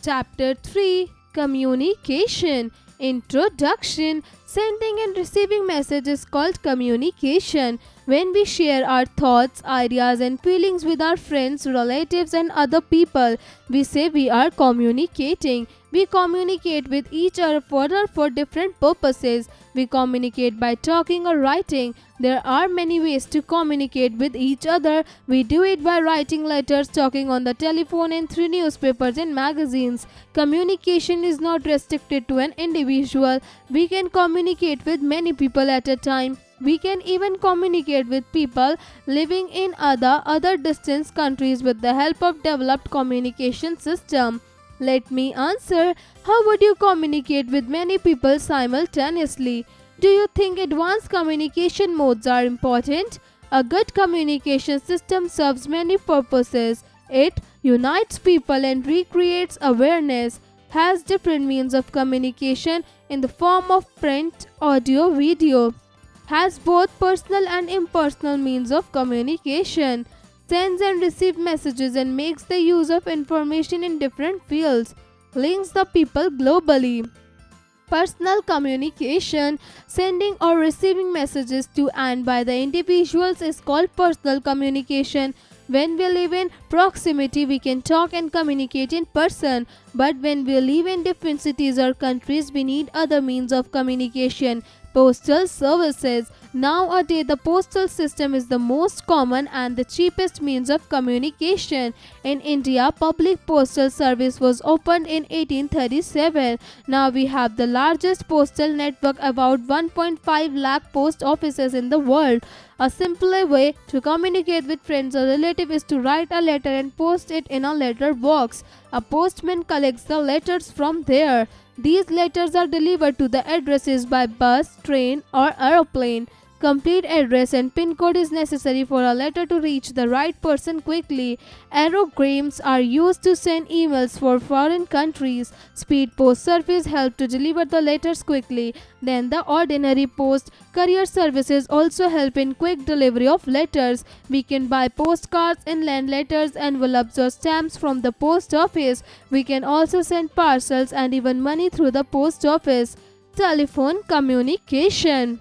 Chapter 3, Communication. Introduction. Sending and receiving messages is called communication. When we share our thoughts, ideas, and feelings with our friends, relatives, and other people, we say we are communicating. We communicate with each other for different purposes. We communicate by talking or writing. There are many ways to communicate with each other. We do it by writing letters, talking on the telephone, and through newspapers and magazines. Communication is not restricted to an individual. We can communicate with many people at a time. We can even communicate with people living in other distant countries with the help of developed communication system. Let me answer. How would you communicate with many people simultaneously? Do you think advanced communication modes are important? A good communication system serves many purposes. It unites people and recreates awareness, has different means of communication in the form of print, audio, video, has both personal and impersonal means of communication, sends and receives messages and makes the use of information in different fields, links the people globally. Personal communication, sending or receiving messages to and by the individuals is called personal communication. When we live in proximity, we can talk and communicate in person. But when we live in different cities or countries, we need other means of communication. Postal services. Nowadays, the postal system is the most common and the cheapest means of communication. In India, public postal service was opened in 1837. Now we have the largest postal network, about 1.5 lakh post offices in the world. A simpler way to communicate with friends or relatives is to write a letter and post it in a letter box. A postman collects the letters from there. These letters are delivered to the addresses by bus, train, or aeroplane. Complete address and PIN code is necessary for a letter to reach the right person quickly. Aerograms are used to send emails for foreign countries. Speed post service help to deliver the letters quickly. Then the ordinary post. Courier services also help in quick delivery of letters. We can buy postcards, inland letters, envelopes or stamps from the post office. We can also send parcels and even money through the post office. Telephone communication.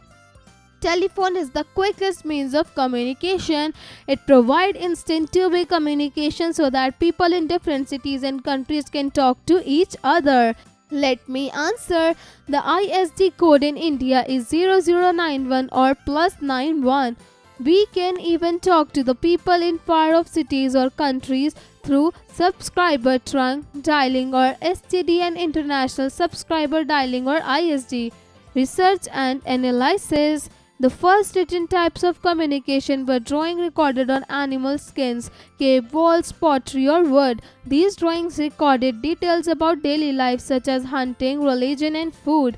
Telephone is the quickest means of communication. It provides instant two-way communication so that people in different cities and countries can talk to each other. Let me answer. The ISD code in India is 0091 or +91. We can even talk to the people in far-off cities or countries through subscriber trunk dialing or STD and international subscriber dialing or ISD. Research and analysis. The first written types of communication were drawing recorded on animal skins, cave walls, pottery or wood. These drawings recorded details about daily life such as hunting, religion and food.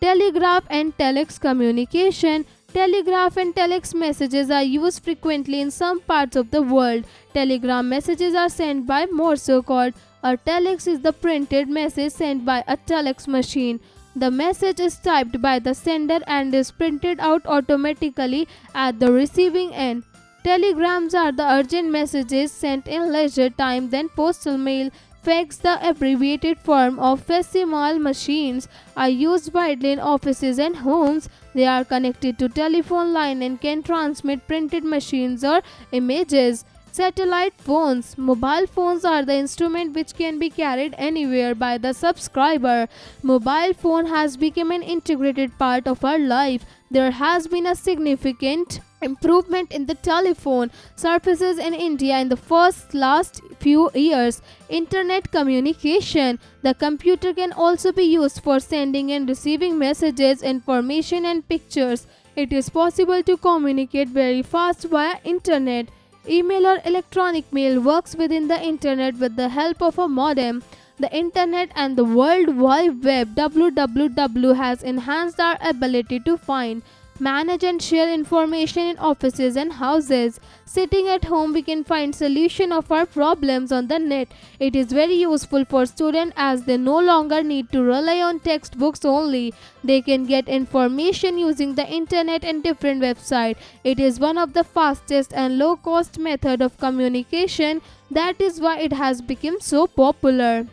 Telegraph and telex communication. Telegraph and telex messages are used frequently in some parts of the world. Telegram messages are sent by Morse code. A telex is the printed message sent by a telex machine. The message is typed by the sender and is printed out automatically at the receiving end. Telegrams are the urgent messages sent in leisure time. Then postal mail. Fax, the abbreviated form of facsimile machines, are used widely in offices and homes. They are connected to telephone line and can transmit printed machines or images. Satellite phones. Mobile phones are the instrument which can be carried anywhere by the subscriber. Mobile phone has become an integrated part of our life. There has been a significant improvement in the telephone services in India in the last few years. Internet communication. The computer can also be used for sending and receiving messages, information and pictures. It is possible to communicate very fast via internet. Email or electronic mail works within the internet with the help of a modem. The internet and the World Wide Web (WWW) has enhanced our ability to find, manage and share information in offices and houses. Sitting at home, we can find solution of our problems on the net. It is very useful for students as they no longer need to rely on textbooks only. They can get information using the internet and different websites. It is one of the fastest and low-cost method of communication. That is why it has become so popular.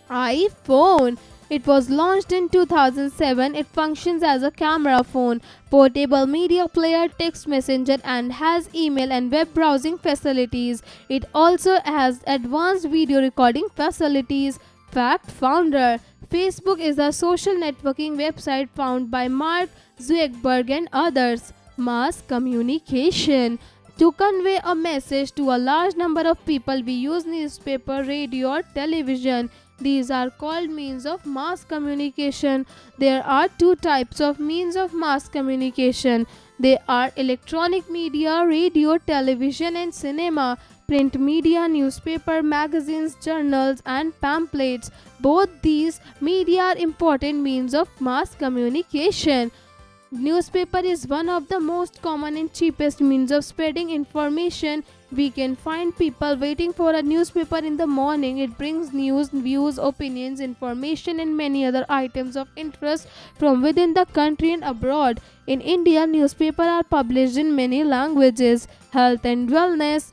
iPhone. It was launched in 2007. It functions as a camera phone, portable media player, text messenger, and has email and web browsing facilities. It also has advanced video recording facilities. Fact founder. Facebook is a social networking website founded by Mark Zuckerberg and others. Mass communication. To convey a message to a large number of people, we use newspaper, radio, or television. These are called means of mass communication. There are two types of means of mass communication. They are electronic media, radio, television, and cinema, print media, newspaper, magazines, journals, and pamphlets. Both these media are important means of mass communication. Newspaper is one of the most common and cheapest means of spreading information. We can find people waiting for a newspaper in the morning. It brings news, views, opinions, information, and many other items of interest from within the country and abroad. In India, newspapers are published in many languages. Health and wellness.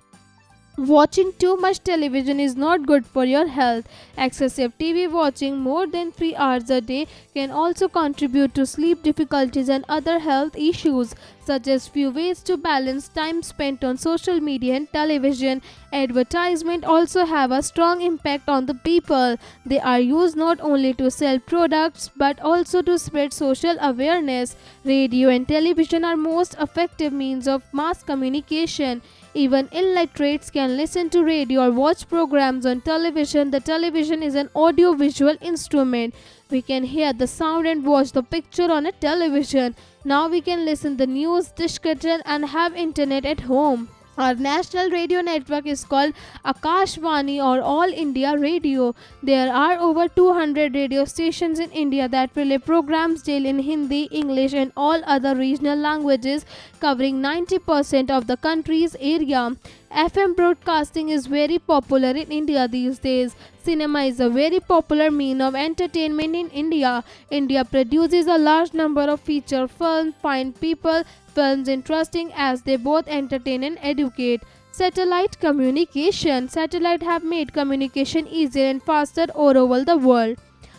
Watching too much television is not good for your health. Excessive TV watching more than 3 hours a day can also contribute to sleep difficulties and other health issues. Suggest few ways to balance time spent on social media and television. Advertisement also have a strong impact on the people. They are used not only to sell products but also to spread social awareness. Radio and television are most effective means of mass communication. Even illiterates can listen to radio or watch programs on television. The television is an audio-visual instrument. We can hear the sound and watch the picture on a television. Now we can listen the news, discussion, and have internet at home. Our national radio network is called Akashvani or All India Radio. There are over 200 radio stations in India that relay programs daily in Hindi, English, and all other regional languages, covering 90% of the country's area. FM broadcasting is very popular in India these days. Cinema is a very popular means of entertainment in India. India produces a large number of feature films, find people films interesting as they both entertain and educate. Satellite communication. Satellites have made communication easier and faster all over the world.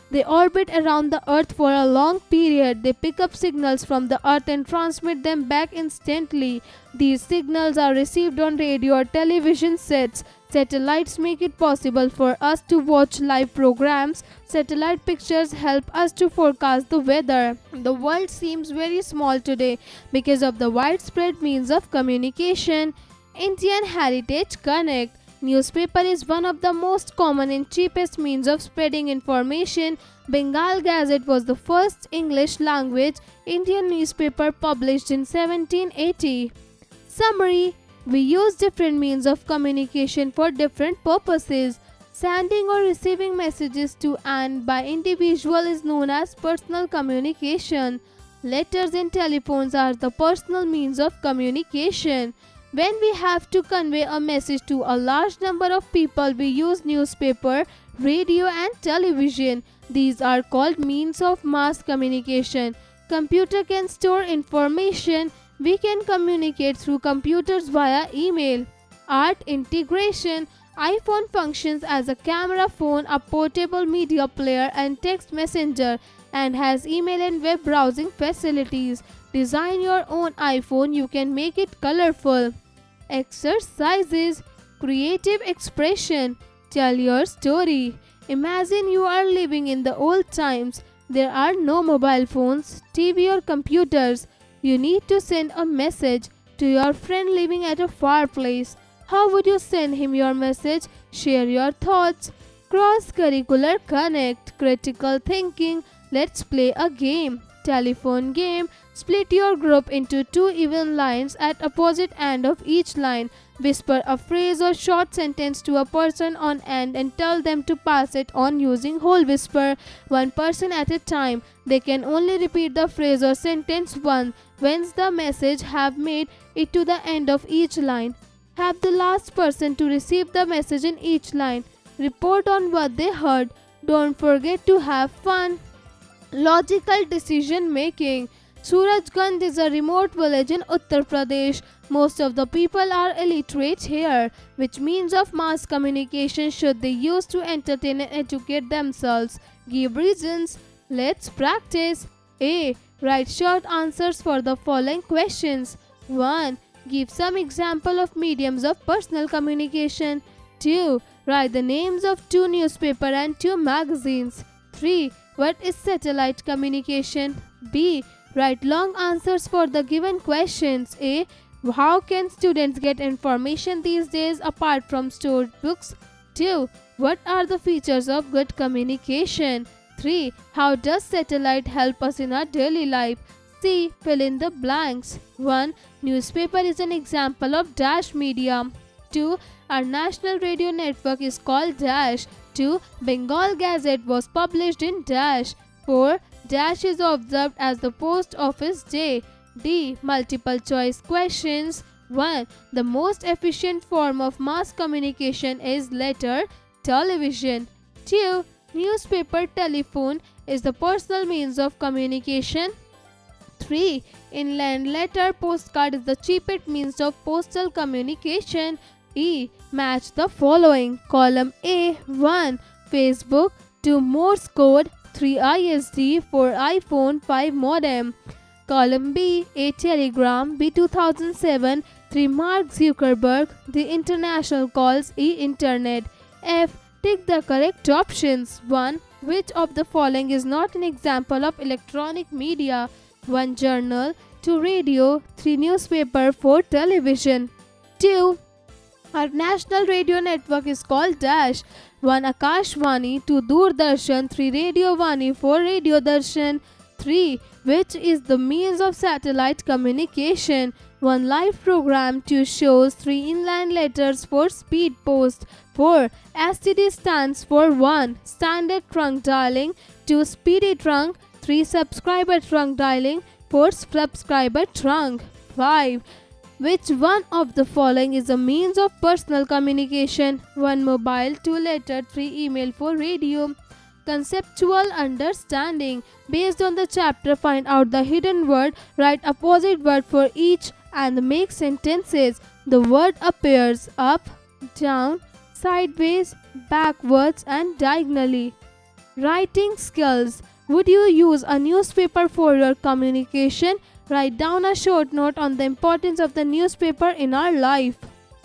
They orbit around the earth for a long period. They pick up signals from the earth and transmit them back instantly. These signals are received on radio or television sets. Satellites make it possible for us to watch live programs. Satellite pictures help us to forecast the weather. The world seems very small today because of the widespread means of communication. Indian Heritage Connect. Newspaper is one of the most common and cheapest means of spreading information. Bengal Gazette was the first English language Indian newspaper published in 1780. Summary. We use different means of communication for different purposes. Sending or receiving messages to and by individual is known as personal communication. Letters and telephones are the personal means of communication. When we have to convey a message to a large number of people, we use newspaper, radio, and television. These are called means of mass communication. Computer can store information. We can communicate through computers via email. Art integration. iPhone functions as a camera phone, a portable media player, and text messenger, and has email and web browsing facilities. Design your own iPhone. You can make it colorful. Exercises. Creative expression. Tell your story. Imagine you are living in the old times. There are no mobile phones, TV, or computers. You need to send a message to your friend living at a far place. How would you send him your message? Share your thoughts. Cross-curricular connect. Critical thinking. Let's play a game. Telephone game. Split your group into 2 even lines at opposite end of each line. Whisper a phrase or short sentence to a person on end and tell them to pass it on using whole whisper, one person at a time. They can only repeat the phrase or sentence once the message have made it to the end of each line. Have the last person to receive the message in each line. Report on what they heard. Don't forget to have fun. Logical decision making. Surajganj is a remote village in Uttar Pradesh. Most of the people are illiterate here. Which means of mass communication should they use to entertain and educate themselves? Give reasons. Let's practice. A. Write short answers for the following questions. 1. Give some example of mediums of personal communication. 2. Write the names of 2 newspaper and 2 magazines. 3. What is satellite communication? B. Write long answers for the given questions. A. How can students get information these days apart from stored books? 2. What are the features of good communication? 3. How does satellite help us in our daily life? C. Fill in the blanks. 1. Newspaper is an example of dash medium. 2. Our national radio network is called dash. 2. Bengal Gazette was published in dash. 4. Dash is observed as the post office day. D. Multiple choice questions. 1. The most efficient form of mass communication is letter, television. 2. Newspaper, telephone is the personal means of communication. 3. Inland letter, postcard is the cheapest means of postal communication. E. Match the following. Column A. 1. Facebook. 2. Morse code. 3. ISD. 4. iPhone. 5. Modem. Column B. A. Telegram. B. 2007. 3. Mark Zuckerberg. The international calls. E. Internet. F. Tick the correct options. 1. Which of the following is not an example of electronic media? 1. Journal. 2. Radio. 3. Newspaper. 4. Television. 2. Our national radio network is called dash. 1. Akashvani. 2. Doordarshan. 3. Radio Vani. 4. Radio Darshan. 3. Which is the means of satellite communication? 1. Live program. 2. Shows. 3. Inland letters. 4. Speed post. 4. STD stands for 1. Standard trunk dialing. 2. Speedy trunk. 3. Subscriber trunk dialing. 4. Subscriber trunk. 5. Which one of the following is a means of personal communication? 1. Mobile. 2. Letter. 3. Email. 4. Radio. Conceptual understanding. Based on the chapter, find out the hidden word, write opposite word for each and make sentences. The word appears up, down, sideways, backwards and diagonally. Writing skills. Would you use a newspaper for your communication? Write down a short note on the importance of the newspaper in our life.